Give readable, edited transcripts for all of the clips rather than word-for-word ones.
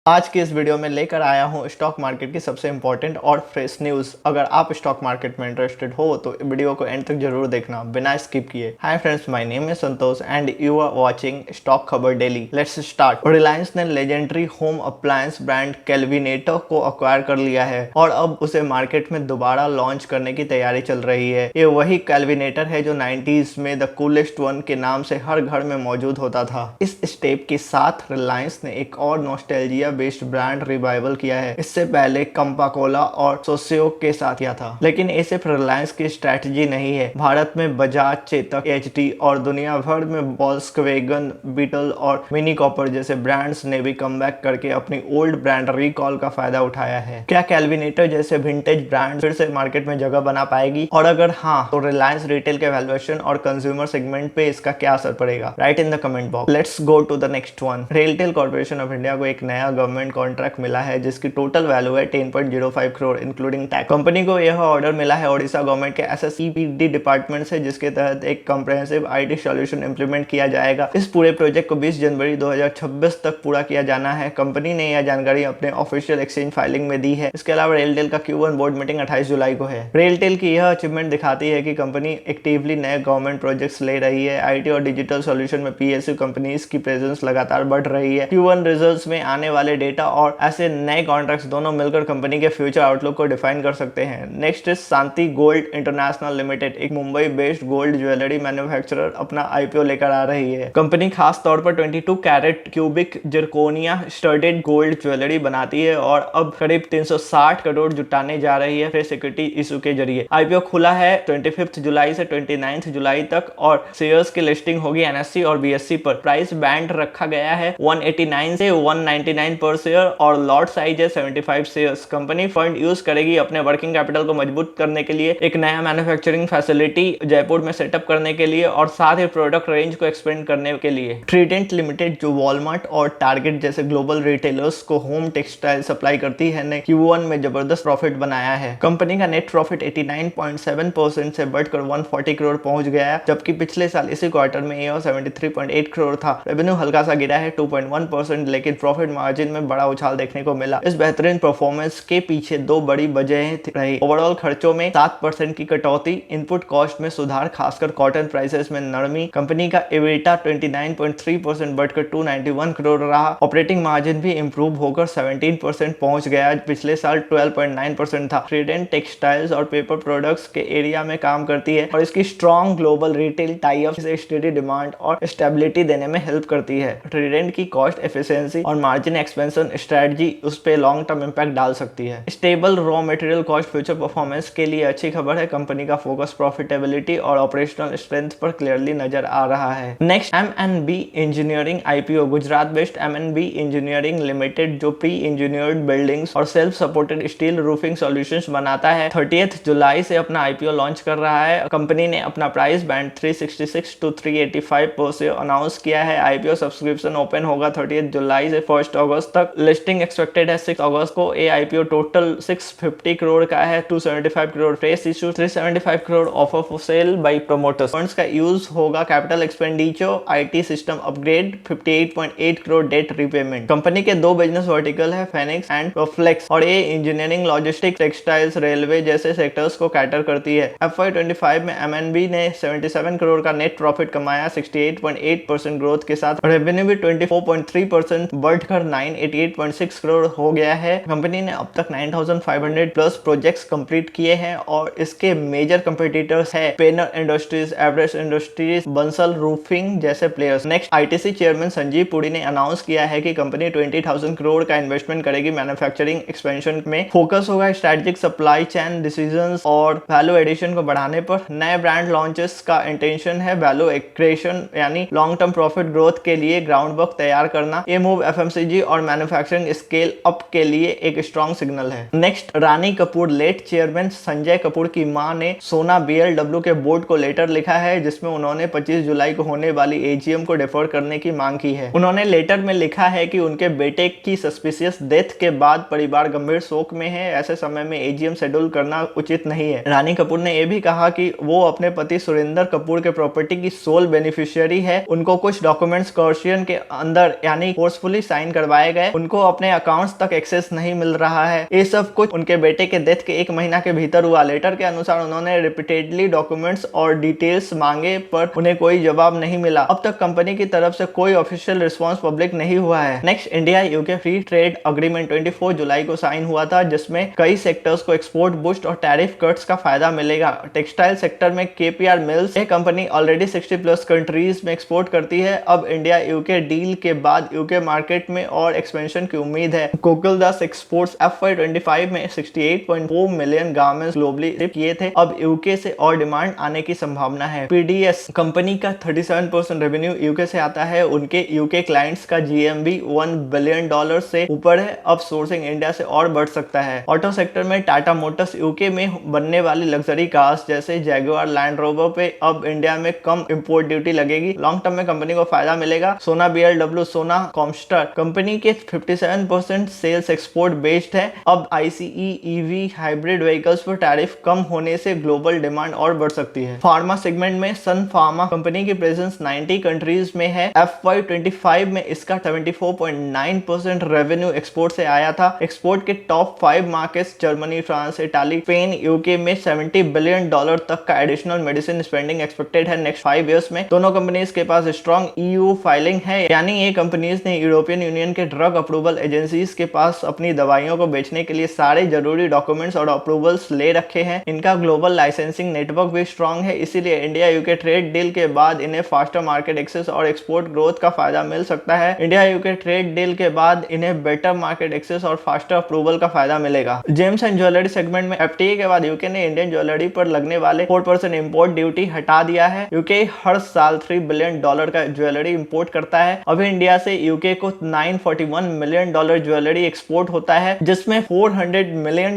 आज की इस वीडियो में लेकर आया हूँ स्टॉक मार्केट की सबसे इंपॉर्टेंट और फ्रेश न्यूज़। अगर आप स्टॉक मार्केट में इंटरेस्टेड हो तो वीडियो को एंड तक जरूर देखना बिना स्किप किए। Hi friends, my name is Santosh and you are watching stock Khabar daily. Let's start. Reliance ने legendary home appliance brand Kelvinator को अक्वायर कर लिया है और अब उसे मार्केट में दोबारा लॉन्च करने की तैयारी चल रही है। ये वही केल्विनेटर है जो 90s में द कूलेस्ट वन के नाम से हर घर में मौजूद होता था। इस स्टेप के साथ रिलायंस ने एक और नॉस्टैल्जिया बेस्ड ब्रांड रिवाइवल किया है। इससे पहले कंपा-कोला और सोसियो के साथ किया था, लेकिन ये सिर्फ रिलायंस की स्ट्रैटेजी नहीं है। भारत में बजाज, चेतक, एचडी और दुनिया भर में वोल्क्सवैगन, बीटल और मिनी कॉपर जैसे ब्रांड्स ने भी कमबैक करके अपनी ओल्ड ब्रांड रिकॉल का फायदा उठाया है। क्या केल्विनेटर जैसे विंटेज ब्रांड फिर से मार्केट में जगह बना पाएगी, और अगर हाँ तो रिलायंस रिटेल के वैल्यूएशन और कंज्यूमर सेगमेंट पे इसका क्या असर पड़ेगा? Write in the comment box. Let's go to the next one. RailTel Corporation of India को एक नया गवर्नमेंट कॉन्ट्रैक्ट मिला है जिसकी टोटल वैल्यू है 10.05 करोड़ इंक्लूडिंग टैक्स। कंपनी को यह ऑर्डर मिला है ओडिशा गवर्नमेंट के एसएसईपीडी डिपार्टमेंट से, जिसके तहत एक कॉम्प्रिहेंसिव आईटी सॉल्यूशन इंप्लीमेंट किया जाएगा। इस पूरे प्रोजेक्ट को 20 जनवरी 2026 तक पूरा किया जाना है। कंपनी ने यह जानकारी अपने ऑफिशियल एक्सचेंज फाइलिंग में दी है। इसके अलावा रेलटेल का Q1 बोर्ड मीटिंग 28 जुलाई को है। रेलटेल की यह अचीवमेंट दिखाती है कि कंपनी एक्टिवली नए गवर्नमेंट प्रोजेक्ट्स ले रही है। आईटी और डिजिटल सॉल्यूशन में पीएसयू कंपनीज की प्रेजेंस लगातार बढ़ रही है। Q1 रिजल्ट्स में आने वाले डेटा और ऐसे नए कॉन्ट्रैक्ट्स दोनों मिलकर कंपनी के फ्यूचर आउटलुक को डिफाइन कर सकते हैं। Next is Shanti gold international limited, एक Mumbai based gold jewellery manufacturer अपना आईपीओ लेकर आ रही है। कंपनी खास तौर पर 22 carat cubic zirconia studded gold jewellery बनाती है और अब करीब 360 करोड़ जुटाने जा रही है फ्रेश इक्विटी इशू के जरिए। आईपीओ खुला है 25 जुलाई से 29 जुलाई तक और शेयर्स की लिस्टिंग होगी एनएससी और बीएससी पर। प्राइस बैंड रखा गया है 189 से 199 पर शेयर और लॉट साइज है 75 शेयर्स। कंपनी फंड यूज करेगी अपने वर्किंग कैपिटल को मजबूत करने के लिए, एक नया मैन्युफैक्चरिंग फैसिलिटी जयपुर में सेटअप करने के लिए और साथ ही प्रोडक्ट रेंज को एक्सपेंड करने के लिए। ट्रीडेंट लिमिटेड, जो वॉलमार्ट और टारगेट जैसे ग्लोबल रिटेलर्स को होम टेक्सटाइल सप्लाई करती है, ने Q1 में जबरदस्त प्रॉफिट बनाया है। कंपनी का नेट प्रॉफिट 89.7% से बढ़कर 140 करोड़ पहुंच गया है, जबकि पिछले साल इसी क्वार्टर में यह 73.8 करोड़ था। रेवेन्यू हल्का सा गिरा है 2.1%, लेकिन प्रॉफिट मार्जिन में बड़ा उछाल देखने को मिला। इस बेहतरीन परफॉर्मेंस के पीछे दो बड़ी वजहें रही। ओवरऑल खर्चों में 7% की कटौती, इनपुट कॉस्ट में सुधार, खासकर कॉटन प्राइसेस में नरमी। कंपनी का एबिटा 29.3% बढ़कर 291 करोड़ रहा। ऑपरेटिंग मार्जिन भी इंप्रूव होकर 17% पहुंच गया, पिछले साल 12.9% था। ट्रीडेंट टेक्सटाइल्स और पेपर प्रोडक्ट्स के एरिया में काम करती है और इसकी strong global retail tie up से स्टेडी डिमांड और स्टेबिलिटी देने में हेल्प करती है। ट्रीडेंट की कॉस्ट एफिशिएंसी और मार्जिन एक्सपेंशन स्ट्रेटजी उस पे लॉन्ग टर्म इंपैक्ट डाल सकती है। Stable raw material cost future performance के लिए अच्छी खबर है। कंपनी का फोकस प्रॉफिटेबिलिटी और ऑपरेशनल स्ट्रेंथ पर क्लियरली नजर आ रहा है। Next, M&B engineering IPO. Gujarat based M&B engineering limited, जो प्री इंजीनियर्ड बिल्डिंग्स और self supported steel roofing solutions बनाता है, 30 जुलाई से अपना आईपीओ लॉन्च कर रहा है। कंपनी ने अपना प्राइस बैंड 366 to 385 पर से अनाउंस किया है। आईपीओ सब्सक्रिप्शन ओपन होगा 30 जुलाई से 1 अगस्त तक। लिस्टिंग एक्सपेक्टेड है 6 अगस्त को। ए आईपीओ टोटल 650 करोड़ का है, 275 crore fresh issue, 375 crore offer for sale by promoters. Funds का यूज होगा capital expenditure, IT system upgrade, 58.8 crore debt repayment. Company के दो बिजनेस वर्टिकल है, फेनिक्स एंड फ्लेक्स, और ये इंजीनियरिंग, लॉजिस्टिक्स, टेक्सटाइल्स, रेलवे जैसे सेक्टर्स को कैटर करती है। FY25 में M&B ने 77 करोड़ का नेट प्रॉफिट कमाया, 68.8% ग्रोथ के साथ। रेवेन्यू भी 24.3% बढ़कर 988.6 करोड़ हो गया है। कंपनी ने अब तक 9500 प्लस प्रोजेक्ट्स कंप्लीट किए हैं और इसके मेजर कंपटीटर्स है Pennar industries, Everest industries, Bansal roofing जैसे players. Next, ITC chairman Sanjiv Puri ने अनाउंस किया है कि कंपनी 20,000 करोड़ का इन्वेस्टमेंट करेगी मैन्युफैक्चरिंग एक्सपेंशन में। फोकस होगा स्ट्रेटेजिक सप्लाई चेन डिसीजंस और वैल्यू एडिशन को बढ़ाने पर। नए ब्रांड लॉन्चेस का इंटेंशन है वैल्यू एक्रेशन यानी लॉन्ग टर्म प्रॉफिट ग्रोथ के लिए ग्राउंड वर्क तैयार करना। ये मूव एफएमसीजी और मैन्युफैक्चरिंग स्केल अप के लिए एक स्ट्रॉन्ग सिग्नल है। नेक्स्ट, रानी कपूर। लेट चेयरमैन संजय कपूर की मां ने सोना बीएलडब्ल्यू के बोर्ड को लेटर लिखा है, जिसमें उन्होंने 25 जुलाई को होने वाली एजीएम को डिफर करने की मांग की है। उन्होंने लेटर में लिखा है कि उनके बेटे की सस्पिशियस डेथ के बाद परिवार गंभीर शोक में है, ऐसे समय में एजीएम शेड्यूल करना उचित नहीं है। रानी कपूर ने यह भी कहा कि वो अपने पति सुरेंद्र कपूर के प्रॉपर्टी की सोल बेनिफिशियरी है। उनको कुछ डॉक्यूमेंट्स कॉर्शियन के अंदर यानी फोर्सफुली साइन करवाए गए, उनको अपने अकाउंट्स तक एक्सेस नहीं मिल रहा है। ये सब कुछ उनके बेटे के डेथ के 1 महीना के भीतर हुआ। लेटर के अनुसार उन्होंने रिपीटेडली डॉक्यूमेंट्स और डिटेल्स मांगे पर उन्हें कोई जवाब नहीं मिला। अब तक कंपनी की तरफ से कोई ऑफिशियल रिस्पांस पब्लिक नहीं हुआ है। Next, India UK free trade agreement 24 जुलाई को साइन हुआ था, जिसमें कई सेक्टर्स को एक्सपोर्ट बूस्ट और टैरिफ कट्स का फायदा मिलेगा। टेक्सटाइल सेक्टर में केपीआर मिल्स, एक कंपनी ऑलरेडी 60+ कंट्रीज में एक्सपोर्ट करती है। अब इंडिया यूके डील के बाद यूके मार्केट में और एक्सपेंशन की उम्मीद है। गोकुलदास एक्सपोर्ट्स FY25 में 68.4 मिलियन गारमेंट्स ग्लोबली शिप किए थे। अब यूके से और डिमांड आने की संभावना है। पीडीएस कंपनी का 37% रेवेन्यू यूके से आता है। उनके यूके क्लाइंट्स का जीएमबी $1 बिलियन से ऊपर है। अब सोर्सिंग इंडिया से और बढ़ सकता है। ऑटो सेक्टर में टाटा मोटर्स यूके में बनने वाली लग्जरी कार्स जैसे जैगुआर, लैंड रोवर पे अब इंडिया में कम इंपोर्ट ड्यूटी लगेगी। लॉन्ग टर्म में कंपनी को फायदा मिलेगा। सोना बीएलडब्ल्यू, सोना कॉमस्टर कंपनी के 57% सेल्स एक्सपोर्ट बेस्ड है। अब आईसीई, ईवी, हाइब्रिड व्हीकल्स पर टैरिफ कम होने से ग्लोबल डिमांड और बढ़ सकती है। फार्मा सेगमेंट में सन फार्मा कंपनी की प्रेजेंस 90 कंट्रीज में है। FY25 में इसका 74.9% रेवेन्यू एक्सपोर्ट से आया था। एक्सपोर्ट के top 5 markets Germany, France, Italy, Spain, UK में $70 बिलियन तक का एडिशनल मेडिसिन स्पेंडिंग एक्सपेक्टेड है नेक्स्ट 5 इयर्स में। दोनों कंपनीज के पास स्ट्रॉन्ग ईयू फाइलिंग है, यानी ये कंपनीज ने यूरोपियन यूनियन के ड्रग अप्रूवल एजेंसीज के पास अपनी दवाइयों को बेचने के लिए सारे जरूरी डॉक्यूमेंट्स और अप्रूवल्स ले रखे हैं। इनका ग्लोबल लाइसेंसिंग नेटवर्क भी स्ट्रॉन्ग है, इसीलिए इंडिया यूके ट्रेड डील के बाद इन्हें फास्टर मार्केट एक्सेस और एक्सपोर्ट ग्रोथ का फायदा मिल सकता है। इंडिया यूके ट्रेड डील के बाद इन्हें बेटर मार्केट एक्सेस और फास्टर अप्रूवल का फायदा मिलेगा। जेम्स एंड ज्वेलरी सेगमेंट में एफटीए के बाद यूके ने इंडियन ज्वेलरी पर लगने वाले 4% इंपोर्ट ड्यूटी हटा दिया है। यूके हर साल $3 बिलियन का ज्वेलरी इंपोर्ट करता है। अभी इंडिया से यूके को $941 मिलियन ज्वेलरी एक्सपोर्ट होता है, जिसमें $400 मिलियन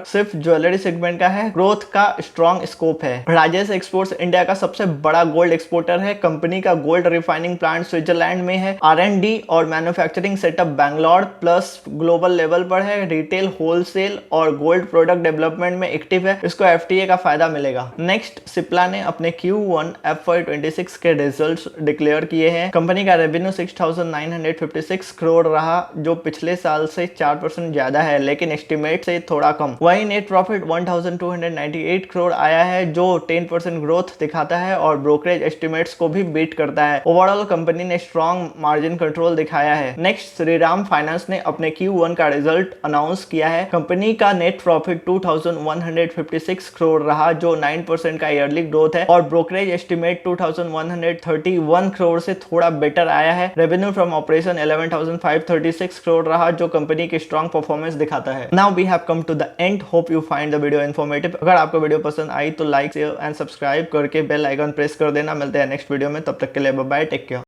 सिर्फ ज्वेलरी सेगमेंट का है। ग्रोथ का स्ट्रॉन्ग स्कोप है। राजेश एक्सपोर्ट्स इंडिया का सबसे बड़ा गोल्ड एक्सपोर्टर है। कंपनी का गोल्ड रिफाइनिंग प्लांट स्विट्जरलैंड में है। R&D और manufacturing setup Bangalore plus global level पर है। रिटेल, होलसेल और गोल्ड प्रोडक्ट डेवलपमेंट में एक्टिव है। इसको एफटीए का फायदा मिलेगा। नेक्स्ट, सिप्ला ने अपने Q1 FY26 के रिजल्ट्स डिक्लेयर किए हैं। कंपनी का रेवेन्यू 6,956 करोड़ रहा, जो पिछले साल से 4% ज्यादा है, लेकिन एस्टिमेट से थोड़ा कम। वही नेट प्रॉफिट 1,298 करोड़ आया है, जो 10% ग्रोथ दिखाता है और ब्रोकरेज एस्टिमेट्स को भी बीट करता है। ओवरऑल कंपनी ने स्ट्रॉन्ग मार्जिन कंट्रोल दिखाया है। नेक्स्ट, श्रीराम फाइनेंस ने अपने Q1 का रिजल्ट अनाउंस किया है। कंपनी का नेट प्रॉफिट 2,156 करोड़ रहा, जो 9% का ईयरली ग्रोथ है और ब्रोकरेज एस्टिमेट 2,131 करोड़ से थोड़ा बेटर आया है। रेवेन्यू फ्रॉम ऑपरेशन 11,536 करोड़ रहा, जो कंपनी की स्ट्रॉन्ग परफॉर्मेंस दिखाता है। Now we have come to the end. Hope you find the video informative. अगर आपको वीडियो पसंद आई तो लाइक, शेयर एंड सब्सक्राइब करके बेल आइकन प्रेस कर देना। मिलते हैं नेक्स्ट वीडियो में, तब तक के लिए बाय बाय, टेक केयर।